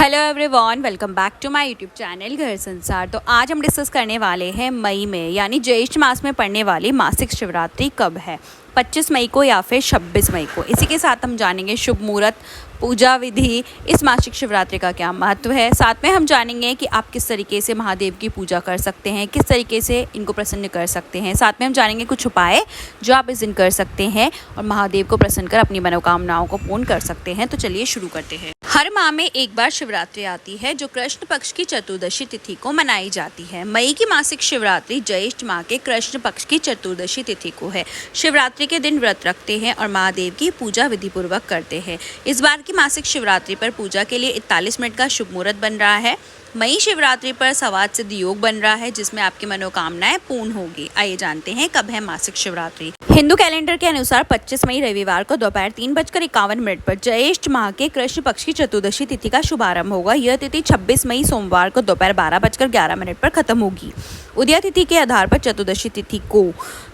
Hello everyone, welcome back to my YouTube channel Ghar Sansar. तो आज हम डिस्कस करने वाले हैं मई में यानी ज्येष्ठ मास में पड़ने वाली मासिक शिवरात्रि कब है, 25 मई को या फिर 26 मई को। इसी के साथ हम जानेंगे शुभ मुहूर्त, पूजा विधि, इस मासिक शिवरात्रि का क्या महत्व है। साथ में हम जानेंगे कि आप किस तरीके से महादेव की पूजा कर सकते हैं, किस तरीके से इनको प्रसन्न कर सकते हैं। साथ में हम जानेंगे कुछ उपाय जो आप इस दिन कर सकते हैं और महादेव को प्रसन्न कर अपनी मनोकामनाओं को पूर्ण कर सकते हैं। तो चलिए शुरू करते हैं। हर माह में एक बार शिवरात्रि आती है जो कृष्ण पक्ष की चतुर्दशी तिथि को मनाई जाती है। मई की मासिक शिवरात्रि ज्येष्ठ माह के कृष्ण पक्ष की चतुर्दशी तिथि को है। शिवरात्रि के दिन व्रत रखते हैं और महादेव की पूजा विधि पूर्वक करते हैं। इस बार की मासिक शिवरात्रि पर पूजा के लिए 41 मिनट का शुभ मुहूर्त बन रहा है। मई शिवरात्रि पर सवाद सिद्ध योग बन रहा है जिसमें आपकी मनोकामनाएं पूर्ण होगी। आइए जानते हैं कब है मासिक शिवरात्रि। हिंदू कैलेंडर के अनुसार 25 मई रविवार को दोपहर 3:51 पर ज्येष्ठ माह के कृष्ण पक्ष की चतुर्दशी तिथि का शुभारंभ होगा। यह तिथि 26 मई सोमवार को दोपहर 12:11 पर खत्म होगी। उदया तिथि के आधार पर चतुर्दशी तिथि को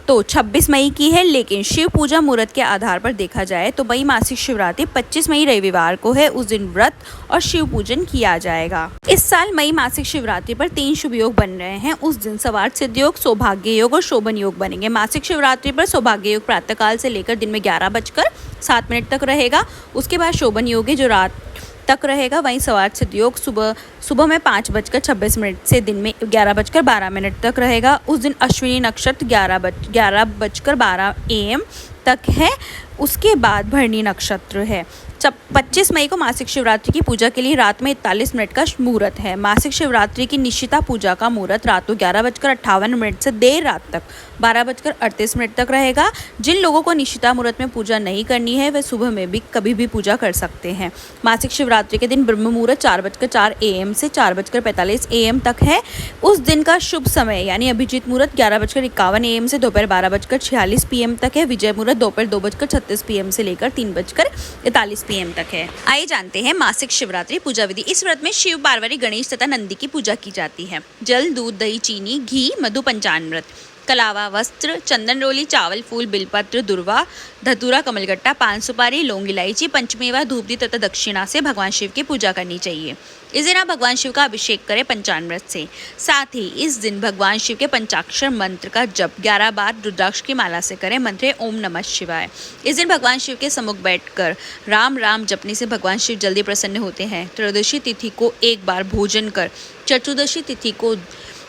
तो 26 मई की है, लेकिन शिव पूजा मुहूर्त के आधार पर देखा जाए तो मई मासिक शिवरात्रि 25 मई रविवार को है। उस दिन व्रत और शिव पूजन किया जाएगा। इस साल मई मासिक शिवरात्रि पर 3 शुभ योग बन रहे हैं। उस दिन सवार्थ सिद्ध योग, सौभाग्य योग और शोभन योग बनेंगे। मासिक शिवरात्रि पर सौभाग्य योग प्रातःकाल से लेकर दिन में 11:07 तक रहेगा। उसके बाद शोभन योग है जो रात तक रहेगा। वहीं सवार्थ सिद्ध योग सुबह में 5:26 से दिन में 11:12 तक रहेगा। उस दिन अश्विनी नक्षत्र 11:12 AM तक है। उसके बाद भरणी नक्षत्र है। 25 मई को मासिक शिवरात्रि की पूजा के लिए रात में 41 मिनट का मुहूर्त है। मासिक शिवरात्रि की निशिता पूजा का मुहूर्त रात को 11:58 से देर रात तक 12:38 तक रहेगा। जिन लोगों को निशिता मुहूर्त में पूजा नहीं करनी है वे सुबह में भी कभी भी पूजा कर सकते हैं। मासिक शिवरात्रि के दिन ब्रह्म मुहूर्त 4:04 AM से 4:45 AM तक है। उस दिन का शुभ समय यानी अभिजीत मुहूर्त 11:51 AM से दोपहर 12:46 PM तक है। विजय मुहूर्त दोपहर 2:36 PM से लेकर 3:41 PM तक है। आइए जानते हैं मासिक शिवरात्रि पूजा विधि। इस व्रत में शिव, पार्वती, गणेश तथा नंदी की पूजा की जाती है। जल, दूध, दही, चीनी, घी, मधु, पंचामृत, कलावा, वस्त्र, चंदन रोली, चावल, फूल, बिलपत्र, दुर्वा, धतूरा, कमलगट्टा, पान सुपारी, लौंग, इलायची, पंचमेवा, धूपदी तथा दक्षिणा से भगवान शिव की पूजा करनी चाहिए। इस दिन आप भगवान शिव का अभिषेक करें पंचामृत से। साथ ही इस दिन भगवान शिव के पंचाक्षर मंत्र का जप 11 बार रुद्राक्ष की माला से करें। मंत्र है ओम नमः शिवाय। इस दिन भगवान शिव के सम्मुख बैठकर राम राम जपने से भगवान शिव जल्दी प्रसन्न होते हैं। त्रयोदशी तिथि को एक बार भोजन कर चतुर्दशी तिथि को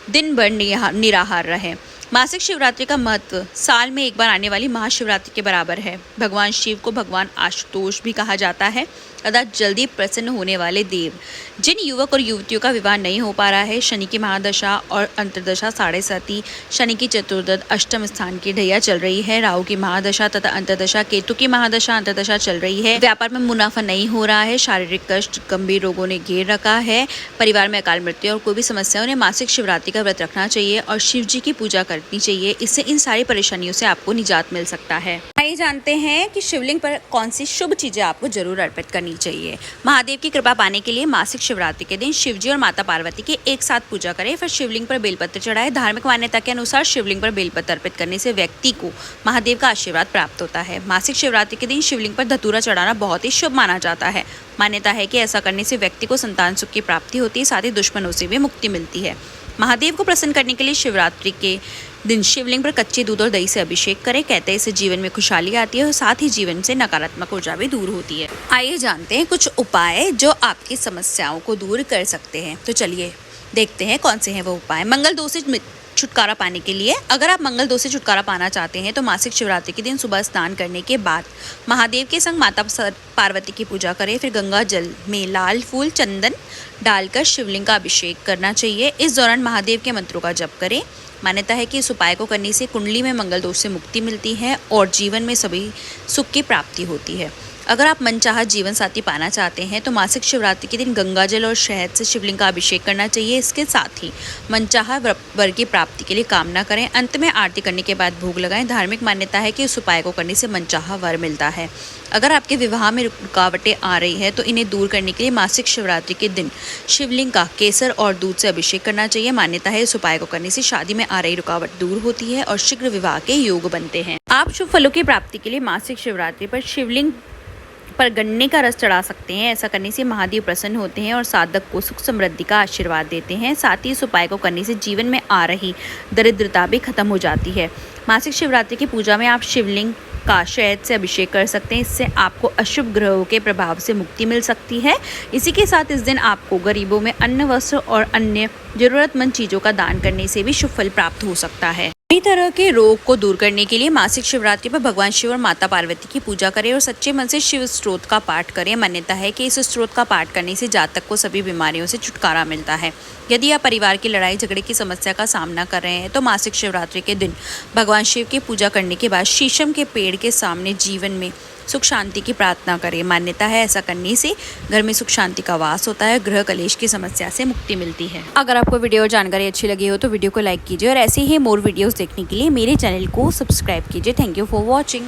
दिन भर निराहार रहे। मासिक शिवरात्रि का महत्व साल में एक बार आने वाली महाशिवरात्रि के बराबर है। भगवान शिव को भगवान आशुतोष भी कहा जाता है, अर्थात जल्दी प्रसन्न होने वाले देव। जिन युवक और युवतियों का विवाह नहीं हो पा रहा है, शनि की महादशा और अंतर्दशा 7.5, शनि की चतुर्दश अष्टम स्थान की ढैया चल रही है, राहु की महादशा तथा अंतर्दशा, केतु की महादशा अंतर्दशा चल रही है, व्यापार में मुनाफा नहीं हो रहा है, शारीरिक कष्ट, गंभीर रोगों ने घेर रखा है, परिवार में अकाल मृत्यु और कोई भी समस्या, उन्हें मासिक शिवरात्रि का व्रत रखना चाहिए और शिव जी की पूजा करनी चाहिए। इससे इन सारी परेशानियों से आपको निजात मिल सकता है। आइए जानते हैं कि शिवलिंग पर कौन सी शुभ चीजें आपको जरूर अर्पित करनी चाहिए। महादेव की कृपा पाने के लिए मासिक शिवरात्रि के दिन शिवजी और माता पार्वती की एक साथ पूजा करें, फिर शिवलिंग पर बेलपत्र चढ़ाए। धार्मिक मान्यता के अनुसार शिवलिंग पर बेलपत्र अर्पित करने से व्यक्ति को महादेव का आशीर्वाद प्राप्त होता है। मासिक शिवरात्रि के दिन शिवलिंग पर धतूरा चढ़ाना बहुत ही शुभ माना जाता है। मान्यता है कि ऐसा करने से व्यक्ति को संतान सुख की प्राप्ति होती है, साथ ही दुश्मनों से भी मुक्ति मिलती है। महादेव को प्रसन्न करने के लिए शिवरात्रि के दिन शिवलिंग पर कच्चे दूध और दही से अभिषेक करें। कहते हैं इससे जीवन में खुशहाली आती है और साथ ही जीवन से नकारात्मक ऊर्जा भी दूर होती है। आइए जानते हैं कुछ उपाय जो आपकी समस्याओं को दूर कर सकते हैं। तो चलिए देखते हैं कौन से हैं वो उपाय। मंगल दोष से छुटकारा पाने के लिए, अगर आप मंगल दोष से छुटकारा पाना चाहते हैं तो मासिक शिवरात्रि के दिन सुबह स्नान करने के बाद महादेव के संग माता पार्वती की पूजा करें। फिर गंगा जल में लाल फूल, चंदन डालकर शिवलिंग का अभिषेक करना चाहिए। इस दौरान महादेव के मंत्रों का जप करें। मान्यता है कि इस उपाय को करने से कुंडली में मंगल दोष से मुक्ति मिलती है और जीवन में सभी सुख की प्राप्ति होती है। अगर आप मनचाहा जीवन साथी पाना चाहते हैं तो मासिक शिवरात्रि के दिन गंगा जल और शहद से शिवलिंग का अभिषेक करना चाहिए। इसके साथ ही मनचाहा वर की प्राप्ति के लिए कामना करें। अंत में आरती करने के बाद भोग लगाएं। धार्मिक मान्यता है कि इस उपाय को करने से मनचाहा वर मिलता है। अगर आपके विवाह में रुकावटें आ रही है तो इन्हें दूर करने के लिए मासिक शिवरात्रि के दिन शिवलिंग का केसर और दूध से अभिषेक करना चाहिए। मान्यता है इस उपाय को करने से शादी में आ रही रुकावट दूर होती है और शीघ्र विवाह के योग बनते हैं। आप शुभ फलों की प्राप्ति के लिए मासिक शिवरात्रि पर शिवलिंग पर गन्ने का रस चढ़ा सकते हैं। ऐसा करने से महादेव प्रसन्न होते हैं और साधक को सुख समृद्धि का आशीर्वाद देते हैं। साथ ही इस उपाय को करने से जीवन में आ रही दरिद्रता भी खत्म हो जाती है। मासिक शिवरात्रि की पूजा में आप शिवलिंग का शहद से अभिषेक कर सकते हैं। इससे आपको अशुभ ग्रहों के प्रभाव से मुक्ति मिल सकती है। इसी के साथ इस दिन आपको गरीबों में अन्न, वस्त्र और अन्य जरूरतमंद चीज़ों का दान करने से भी शुभ फल प्राप्त हो सकता है। कई तरह के रोग को दूर करने के लिए मासिक शिवरात्रि पर भगवान शिव और माता पार्वती की पूजा करें और सच्चे मन से शिव स्तोत्र का पाठ करें। मान्यता है कि इस स्तोत्र का पाठ करने से जातक को सभी बीमारियों से छुटकारा मिलता है। यदि आप परिवार की लड़ाई झगड़े की समस्या का सामना कर रहे हैं तो मासिक शिवरात्रि के दिन भगवान शिव की पूजा करने के बाद शीशम के पेड़ के सामने जीवन में सुख शांति की प्रार्थना करें। मान्यता है ऐसा करने से घर में सुख शांति का वास होता है, गृह कलेश की समस्या से मुक्ति मिलती है। अगर आपको वीडियो और जानकारी अच्छी लगी हो तो वीडियो को लाइक कीजिए और ऐसे ही मोर वीडियोस देखने के लिए मेरे चैनल को सब्सक्राइब कीजिए। Thank you for watching.